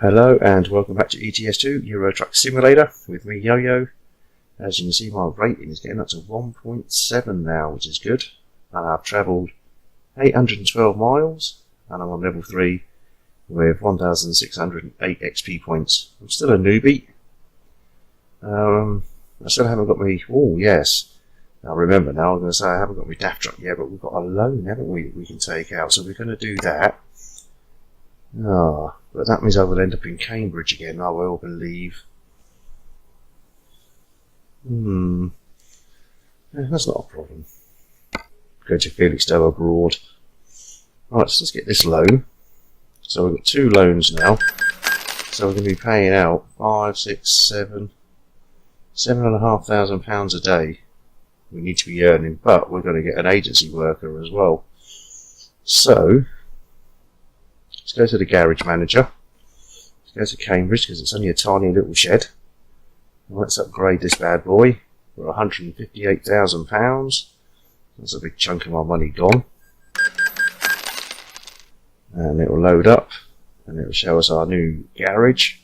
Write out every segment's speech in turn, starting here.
Hello and welcome back to ETS2 Euro Truck Simulator with me, Yo-Yo. As you can see, my rating is getting up to 1.7 now, which is good. And I've travelled 812 miles and I'm on level 3 with 1,608 XP points. I'm still a newbie. I still haven't got me. Oh yes, I remember now. I'm going to say I haven't got my DAF truck yet, but we've got a loan, haven't we? We can take out, so we're going to do that. But that means I will end up in Cambridge again, I will believe. Yeah, that's not a problem. Go to Felixstowe abroad. Right, so let's get this loan. So we've got 2 loans now. So we're going to be paying out £7,500 a day. We need to be earning, but we're going to get an agency worker as well. So let's go to the garage manager. Let's go to Cambridge because it's only a tiny little shed. Let's upgrade this bad boy for £158,000. That's a big chunk of our money gone. And it will load up and it will show us our new garage.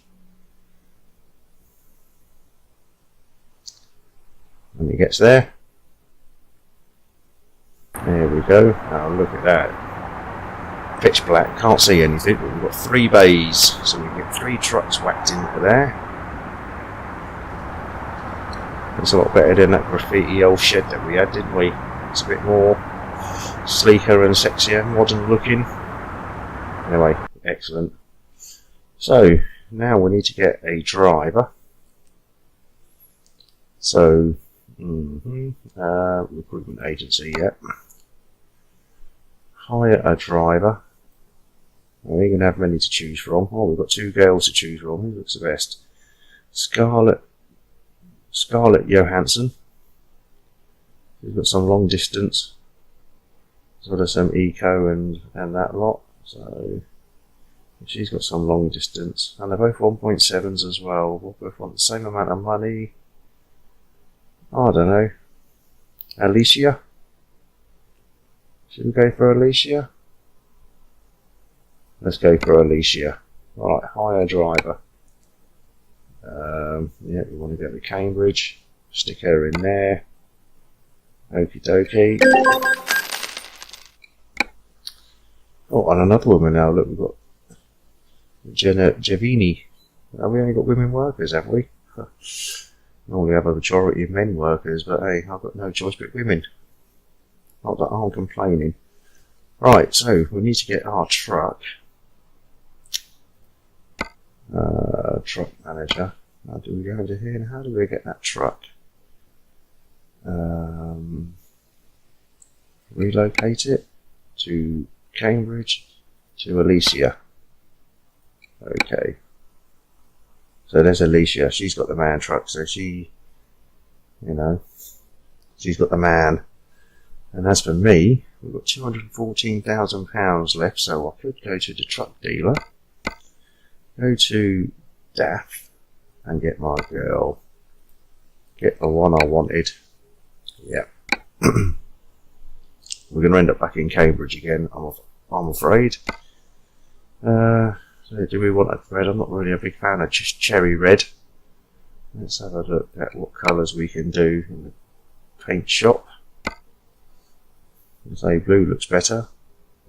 When it gets there. There we go. Now look at that. Pitch black, can't see anything, but we've got 3 bays, so we can get 3 trucks whacked into there. It's a lot better than that graffiti old shed that we had, didn't we? It's a bit more sleeker and sexier, modern looking. Anyway, excellent. So, now we need to get a driver. So, recruitment agency, yeah. Hire a driver. We ain't going to have many to choose from. Oh, we've got 2 girls to choose from. Who looks the best? Scarlett Johansson. She's got some long distance. As well as some eco and that lot. So she's got some long distance. And they're both 1.7s as well. We'll both want the same amount of money. I don't know. Alicia? Should we go for Alicia? Let's go for Alicia. Right, hire driver. Yeah, we want to go to Cambridge. Stick her in there. Okie dokie. Oh, and another woman now. Look, we've got Jenna Giavini. Have we only got women workers, have we? Normally have a majority of men workers, but hey, I've got no choice but women. Not that I'm complaining. Right, so we need to get our truck. Truck manager. How do we go into here and how do we get that truck? Relocate it to Cambridge to Alicia. Okay. So there's Alicia. She's got the man truck, so she, she's got the man. And as for me, we've got £214,000 left, so I could go to the truck dealer, go to DAF, and get my girl. Get the one I wanted. Yep. We're going to end up back in Cambridge again, I'm afraid. So do we want a red? I'm not really a big fan of just cherry red. Let's have a look at what colours we can do in the paint shop. Say blue looks better,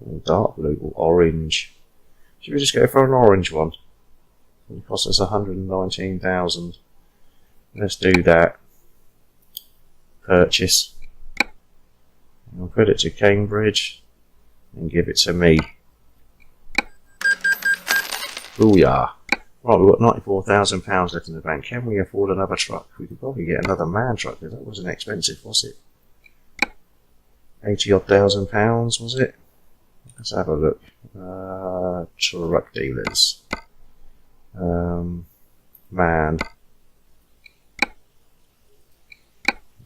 or dark blue, or orange. Should we just go for an orange one? It costs us 119,000. Let's do that. Purchase. I'll put it to Cambridge and give it to me. Booyah! Right, we've got £94,000 left in the bank. Can we afford another truck? We could probably get another man truck, because that wasn't expensive, was it? 80-odd thousand pounds, was it? Let's have a look. Truck dealers. Man.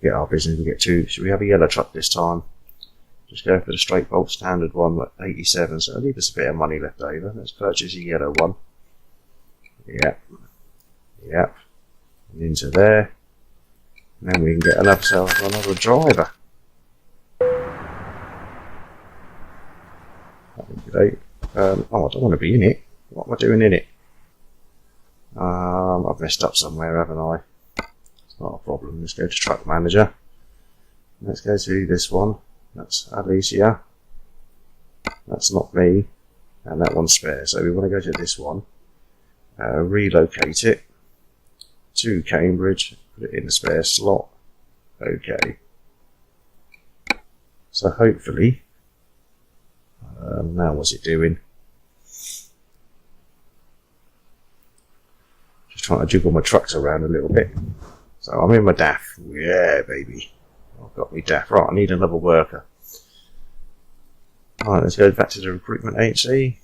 Get our business, we get 2. Should we have a yellow truck this time? Just go for the straight bolt standard one, like 87, so it'll leave us a bit of money left over. Let's purchase a yellow one. Yep. Yep. And into there. And then we can get another driver. That'd be great. Oh, I don't want to be in it. What am I doing in it? I've messed up somewhere, haven't I? It's not a problem. Let's go to truck manager. Let's go to this one. That's Alicia. That's not me. And that one's spare. So we want to go to this one. Relocate it to Cambridge. Put it in the spare slot. Okay. So hopefully, now what's it doing? Just trying to jiggle my trucks around a little bit. So I'm in my DAF. Yeah, baby. I've got me DAF. Right, I need another worker. Alright, let's go back to the recruitment agency.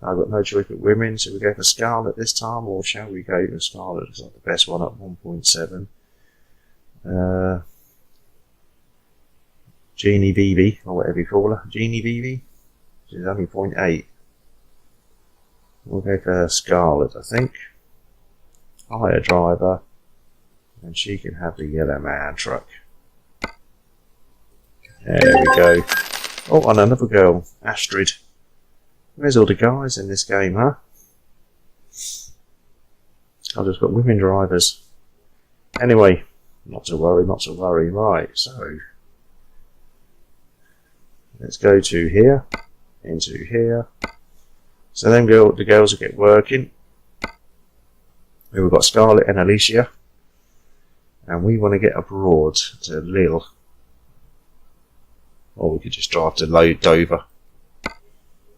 I've got no choice but women, so we go for Scarlett this time, or shall we go for Scarlett? It's not the best one at 1.7. Jeannie BB, or whatever you call her. Jeannie BB? She's only 0.8. We'll go for Scarlett, I think. Hire driver. And she can have the yellow man truck. There we go. Oh, and another girl, Astrid. Where's all the guys in this game, huh? I've just got women drivers. Anyway, not to worry, not to worry. Right, so let's go to here, into here. So then the girls will get working. We've got Scarlett and Alicia. And we want to get abroad to Lille. Or we could just drive to Dover.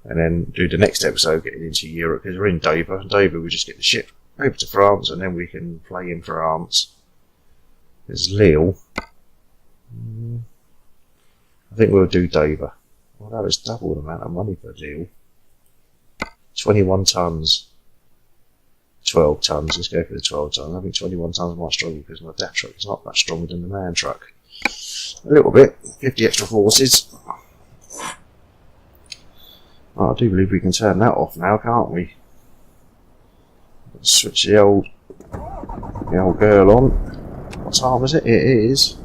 And then do the next episode getting into Europe, because we're in Dover. Dover, we just get the ship over to France, and then we can play in France. There's Lille. I think we'll do Dover. Although it's double the amount of money for Lille. 21 tonnes. 12 tonnes. Let's go for the 12 tonnes. I think 21 tonnes might struggle because my DAF truck is not much stronger than the man truck. A little bit. 50 extra horses. Oh, I do believe we can turn that off now, can't we? Let's switch the old girl on. What time is it? It is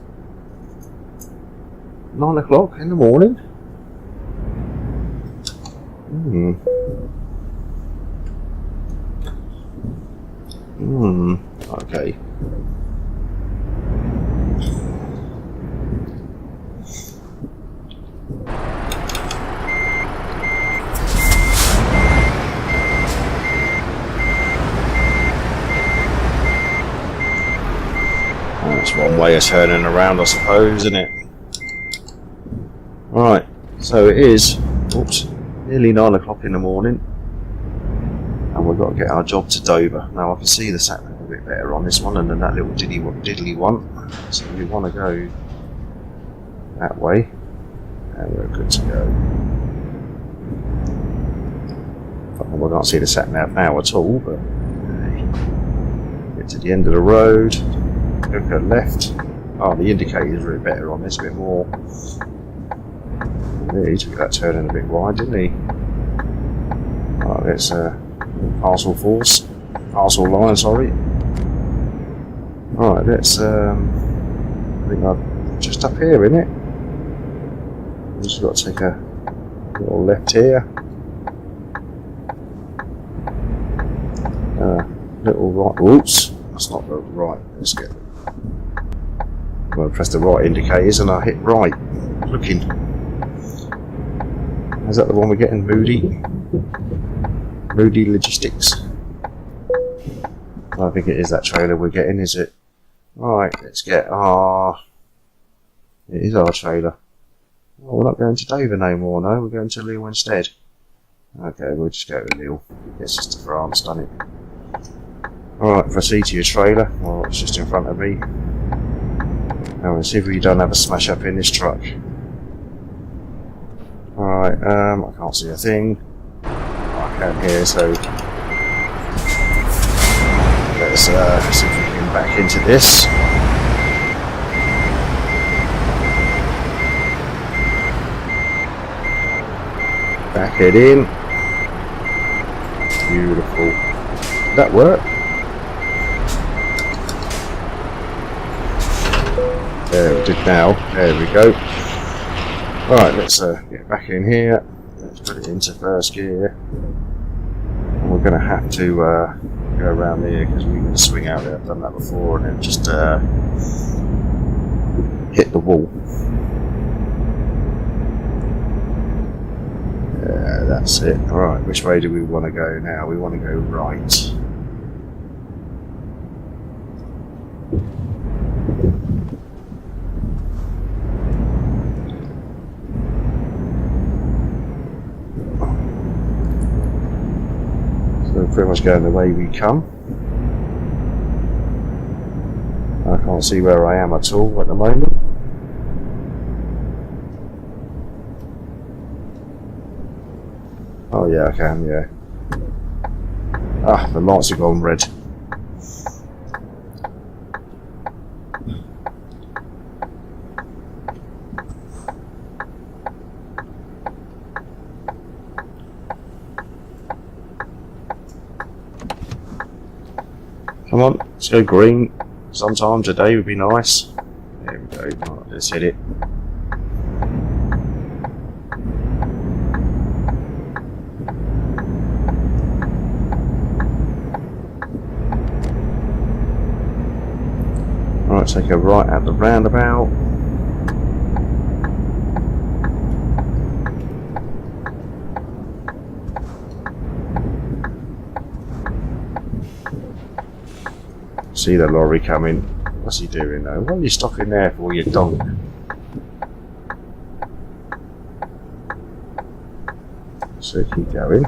9 o'clock in the morning. Okay. That's one way of turning around, I suppose, isn't it? Right, so it is, nearly 9 o'clock in the morning, and we've got to get our job to Dover. Now I can see the sat nav a bit better on this one than that little diddly one, so we want to go that way, and we're good to go. We can't see the sat nav now at all, but get to the end of the road. Go left. Oh, the indicators are a bit better on this, a bit more. Yeah, he took that turning a bit wide, didn't he? Right, let's parcel line, sorry. Right, let's I think I'm just up here, isn't it? Just got to take a little left here. Little right. Oops, that's not the right. Let's get. I'm going to press the right indicators and I hit right. Looking. Is that the one we're getting? Moody Logistics. I think it is that trailer we're getting, is it? Right, let's get our... It is our trailer. Oh, we're not going to Dover no more, no. We're going to Lille instead. Okay, we'll just go to Lille. Gets us to France, done it. Alright, proceed to your trailer. Well, it's just in front of me. Now, let's see if we don't have a smash up in this truck. Alright, I can't see a thing. I can hear, so let's see if we can get back into this. Back it in. Beautiful. Did that work? There, it did now. There we go. Right, let's get back in here. Let's put it into first gear. And we're going to have to go around here because we can swing out there. I've done that before and then just hit the wall. Yeah, that's it. Alright, which way do we want to go now? We want to go right. So we're pretty much going the way we come. I can't see where I am at all at the moment. Oh yeah, I can, yeah. Ah, the lights have gone red. Come on, let's go green. Sometime today would be nice. There we go, right, let's hit it. Right, take a right at the roundabout. See the lorry coming. What's he doing though? What are you stopping there for, you donk? So keep going.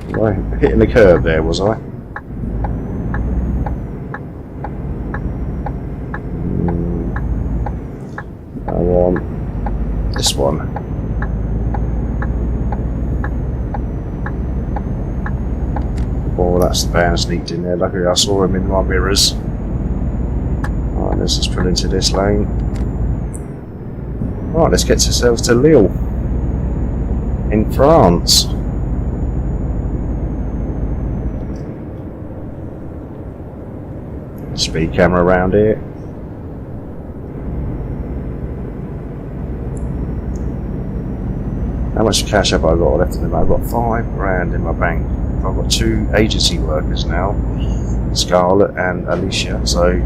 Right, hitting the curb there, was I? I want this one. Oh, that's the van sneaked in there. Luckily I saw him in my mirrors. Right, let's just pull into this lane. Right, let's get ourselves to Lille in France. Speed camera around here. How much cash have I got left in them? I've got £5 grand in my bank. I've got 2 agency workers now, Scarlett and Alicia, so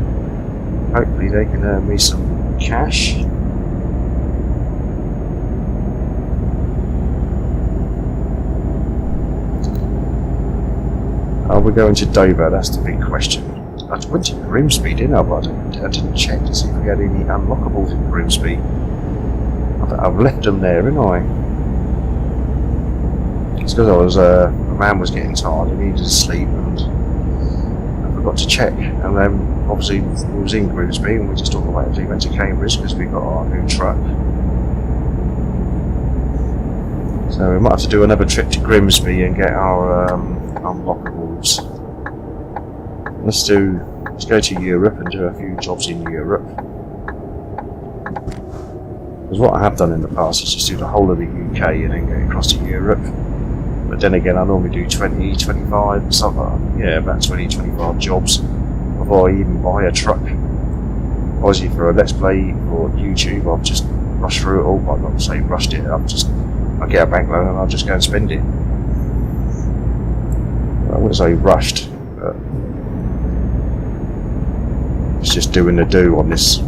hopefully they can earn me some cash. Are we going to Dover? That's the big question. I went to Grimsby, didn't I? But I didn't check to see if we had any unlockables in Grimsby. I've left them there, haven't I? It's because I was a man was getting tired, he needed to sleep, and I forgot to check. And then obviously we was in Grimsby and we just automatically went to Cambridge because we got our new truck. So we might have to do another trip to Grimsby and get our unlockables. Let's go to Europe and do a few jobs in Europe. Because what I have done in the past is just do the whole of the UK and then go across to Europe. But then again, I normally do 20, 25, something, yeah, about 20, 25 jobs before I even buy a truck. Obviously for a Let's Play or YouTube, I've just rushed through it all. I've not to say rushed it, I'll get a bank loan and I'll just go and spend it. I wouldn't say rushed, but it's just doing the do on this.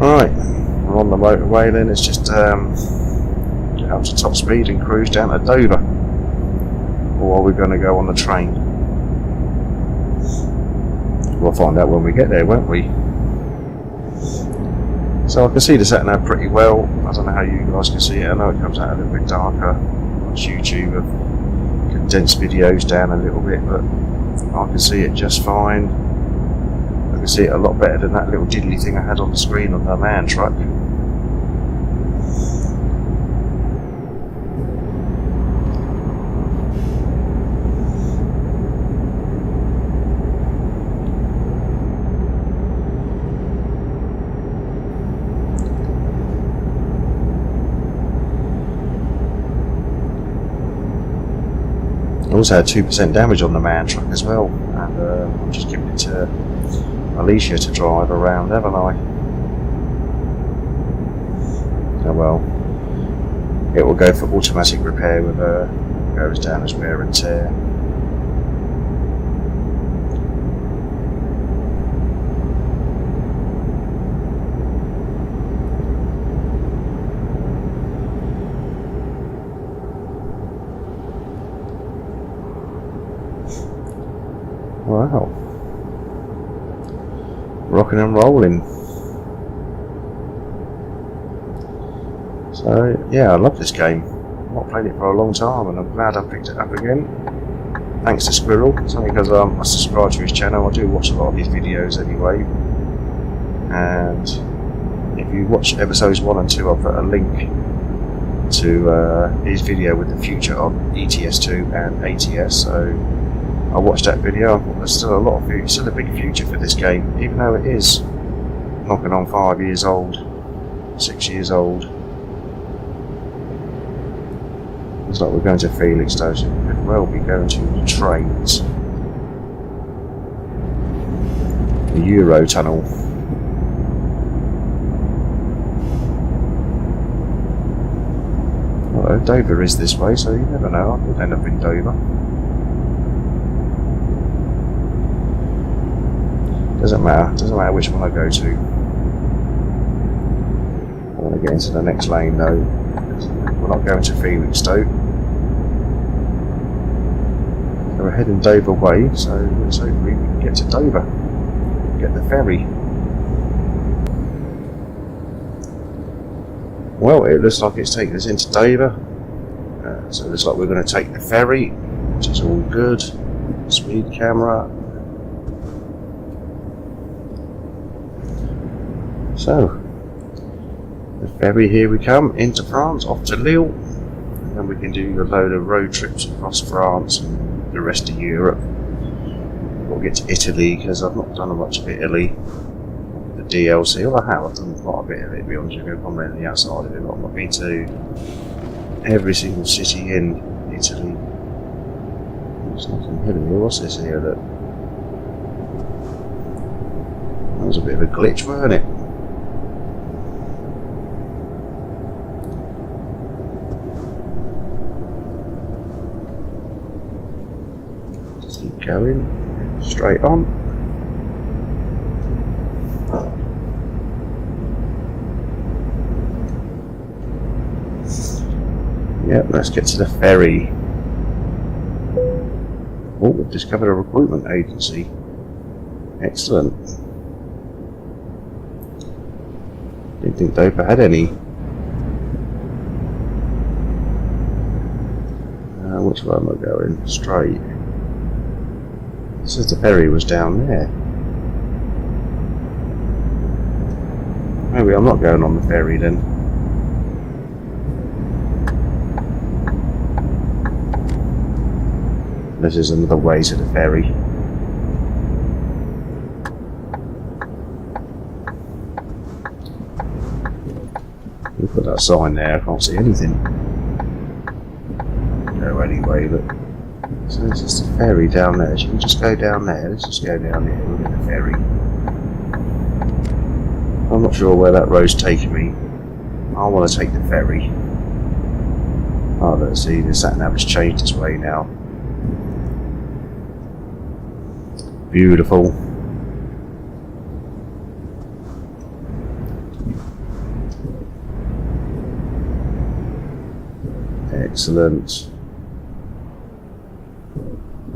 Alright. We're on the motorway, then it's just get up to top speed and cruise down to Dover. Or are we going to go on the train? We'll find out when we get there, won't we? So I can see the sat-nav pretty well. I don't know how you guys can see it. I know it comes out a little bit darker on YouTube. I've condensed videos down a little bit, but I can see it just fine. I can see it a lot better than that little diddly thing I had on the screen on the man truck. I also had 2% damage on the man truck as well, and I'm just giving it to Alicia to drive around, haven't I? Oh well. it will go for automatic repair with goes down as wear and tear. Wow, rocking and rolling. So yeah, I love this game. I've not played it for a long time, and I'm glad I picked it up again. Thanks to Squirrel. It's only because I subscribe to his channel. I do watch a lot of his videos anyway. And if you watch episodes 1 and 2, I'll put a link to his video with the future of ETS2 and ATS. So I watched that video. I thought there's still a lot of future, still a big future for this game, even though it is knocking on 5 years old, 6 years old. Looks like we're going to Felixstowe, so we could well be going to the trains. The Euro Tunnel. Although Dover is this way, so you never know, I could end up in Dover. Doesn't matter which one I go to. I want to get into the next lane though. We're not going to Felixstowe. So we're heading Dover way, so let's hope we can get to Dover. Get the ferry. Well, it looks like it's taking us into Dover. So it looks like we're going to take the ferry, which is all good. Speed camera. So, the ferry, here we come, into France, off to Lille, and then we can do a load of road trips across France and the rest of Europe. We'll get to Italy, because I've not done much of Italy, the DLC, or I have, I've done quite a bit of it, to be honest with you, I'm around the outside of it, but I've not been to every single city in Italy. There's nothing hidden here. What's this here? That was a bit of a glitch, weren't it? Keep going, straight on. Yep, let's get to the ferry. Oh, we've discovered a recruitment agency. Excellent. Didn't think Dover had any. Which way am I going? Straight. It says the ferry was down there. Maybe I'm not going on the ferry then. This is another way to the ferry. You put that sign there, I can't see anything. No, anyway, look. So there's just a ferry down there. Should we just go down there? Let's just go down here. We'll get the ferry. I'm not sure where that road's taking me. I want to take the ferry. Oh, let's see. The sat-nav has changed its way now. Beautiful. Excellent.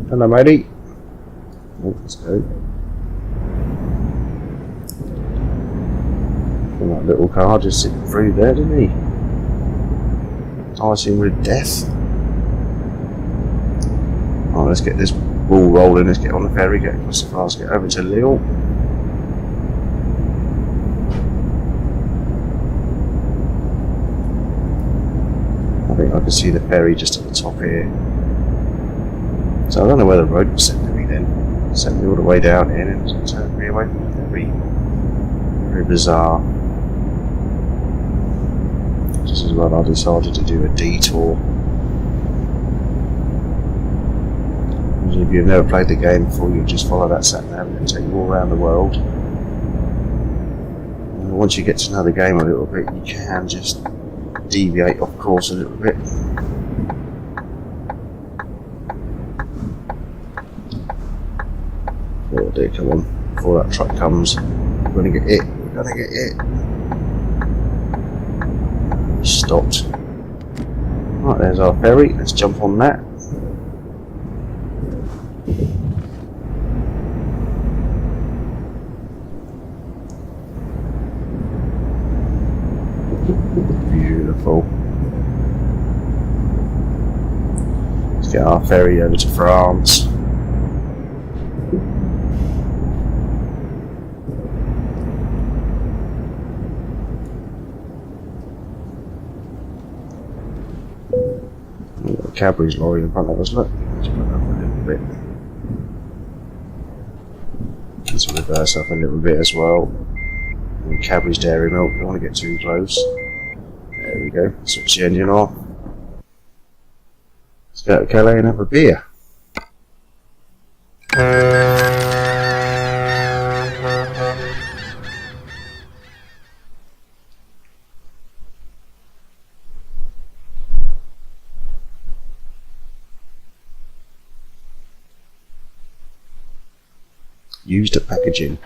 Hello, matey. Oh, let's go. And that little car just sitting through there, didn't he? Icing with death. Oh, let's get this ball rolling. Let's get on the ferry, get across the France, get over to Lille. I think I can see the ferry just at the top here. So I don't know where the road was sent to me then. It sent me all the way down here and it turned me away from the ferry. Very bizarre. Just as well I decided to do a detour. If you've never played the game before, you'll just follow that sat-nav and it'll take you all around the world. And once you get to know the game a little bit, you can just deviate off course a little bit. Oh dear, come on, before that truck comes, we're going to get hit, we're going to get hit. Stopped. Right, there's our ferry, let's jump on that. Beautiful. Let's get our ferry over to France. Cadbury's lorry in front of us, look. Let's put up a little bit. Let's reverse up a little bit as well. And Cadbury's dairy milk, don't want to get too close. There we go, switch the engine off. Let's go to Calais and have a beer. Used at packaging.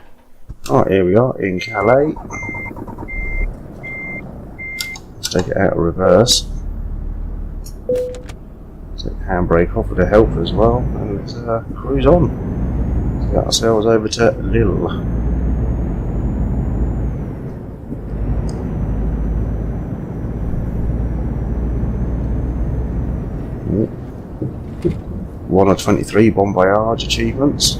Alright, here we are in Calais. Let's take it out of reverse. Take the handbrake off with the help as well, and let's cruise on. Let's get ourselves over to Lille. One of 23 Bon Voyage achievements.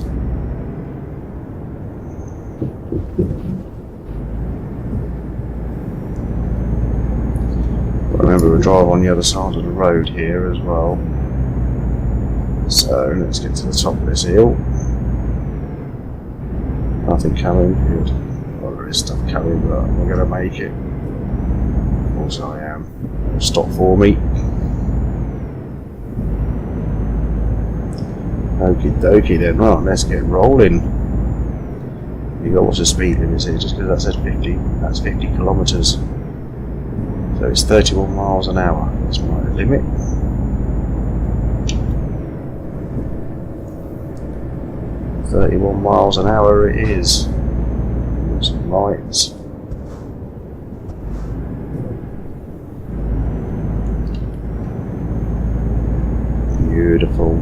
Remember, we drive on the other side of the road here as well. So let's get to the top of this hill. Nothing coming. Good. Well, there is stuff coming, but we're going to make it. Of course I am. Stop for me. Okie dokie then. Right, let's get rolling. You got what's the speed limit here? Just because that says 50, that's 50 kilometres. So it's 31 miles an hour. That's my limit. .31 miles an hour it is. Some lights. Beautiful.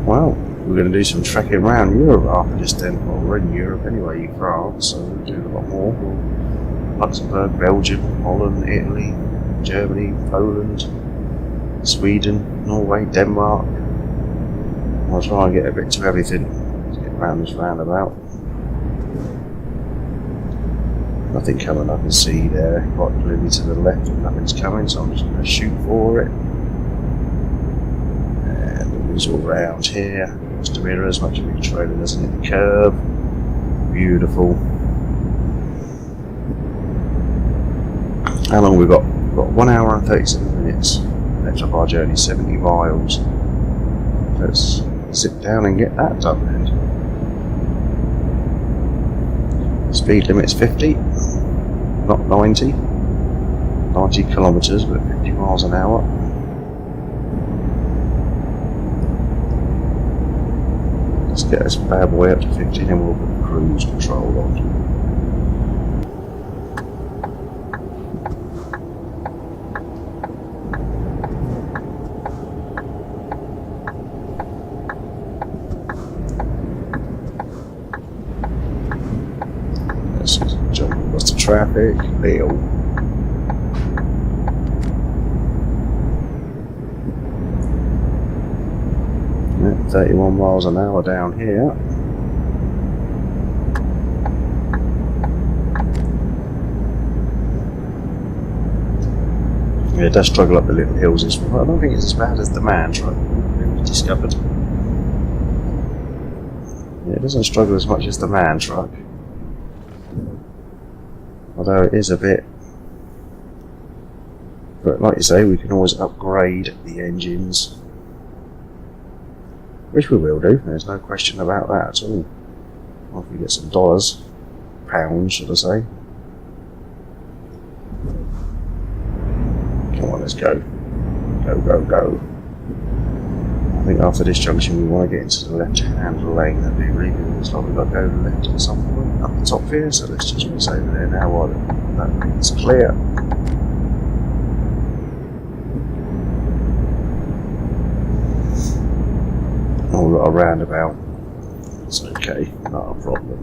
Well, we're going to do some trekking around Europe after this then. Well, we're in Europe anyway, France, so we'll do a lot more. Luxembourg, Belgium, Holland, Italy, Germany, Poland, Sweden, Norway, Denmark. I'll try and get a bit to everything. Let's get around this roundabout. Nothing coming I can see there, quite clearly to the left, and nothing's coming, so I'm just going to shoot for it. All around here, just the mirrors, much of the trailer doesn't hit the curb. Beautiful. How long we've got? We've got 1 hour and 37 minutes left of our journey, 70 miles. Let's sit down and get that done then. Speed limit's 50, not 90. 90 kilometres, but 50 miles an hour. Let's get this bad boy up to 50 and we'll put the cruise control on. Let's jump across the traffic. Lille. 31 miles an hour down here. Yeah, it does struggle up the little hills as well. I don't think it's as bad as the man truck we discovered. Yeah, it doesn't struggle as much as the man truck. Although it is a bit. But like you say, we can always upgrade the engines. Which we will do, there's no question about that at all. Once we get some dollars, pounds should I say. Come on, let's go. Go, go, go. I think after this junction we want to get into the left-hand lane. That'd be really good. Looks like we've got to go left at some point up the top here, so let's just miss over there now while that means clear. Oh, we've got a roundabout. It's okay, not a problem.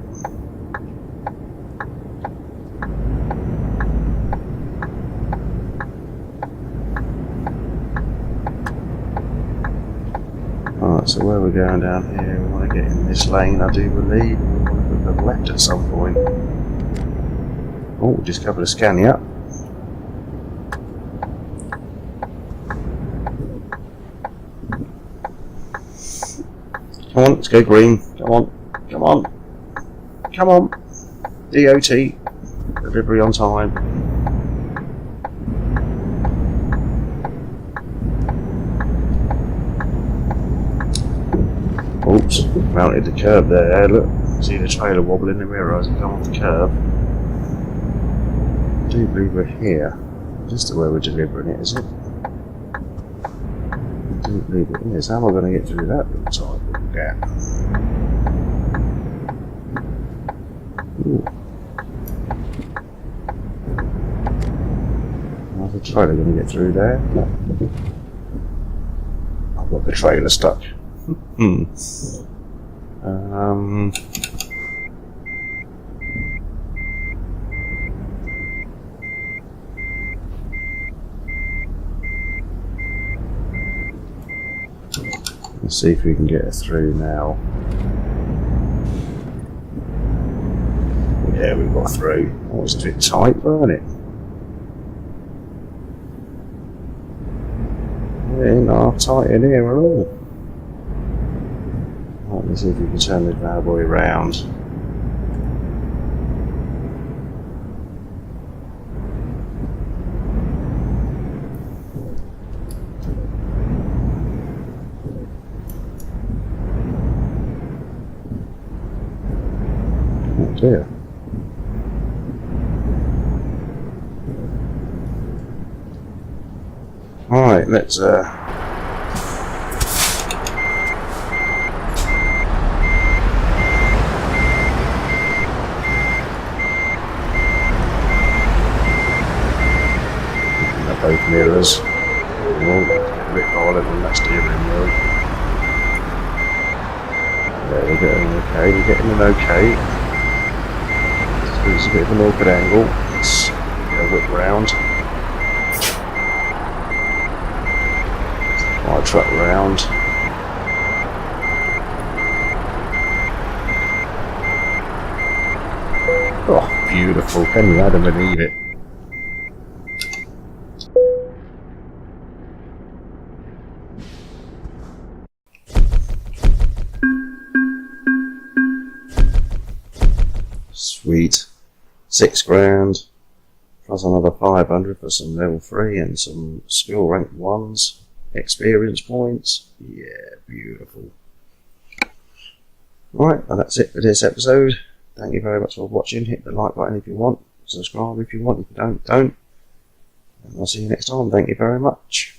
Alright, so where we're going down here, we want to get in this lane, I do believe. We want to go to the left at some point. Oh, we just covered a Scania. Come on, let's go green. Come on, come on, come on. DOT, delivery on time. Oops, mounted the curb there. Look, see the trailer wobble in the mirror as it comes off the curb. I do believe we're here. Is this the way we're delivering it, is it? I do believe it is. How am I going to get through that little tight little gap? Ooh. How's the trailer going to get through there? No. I've got the trailer stuck. Let's see if we can get it through now. Yeah, we got through. Oh, it's a bit tight, wasn't it? Yeah, not tight in here at all. Right, let's see if we can turn this bad boy around. Oh dear. Alright, let's both mirrors. Oh, get a bit harder than that steering wheel. There we're getting okay, we're getting an okay. So it's a bit of an awkward angle. Let's get a whip round. Fire truck round. Oh, beautiful. Can you Adam believe it? Sweet. £6,000 plus another 500 for some level 3 and some skill rank 1s, experience points. Yeah, beautiful. Right, and that's it for this episode. Thank you very much for watching. Hit the like button if you want, subscribe if you want, if you don't. And I'll see you next time. Thank you very much.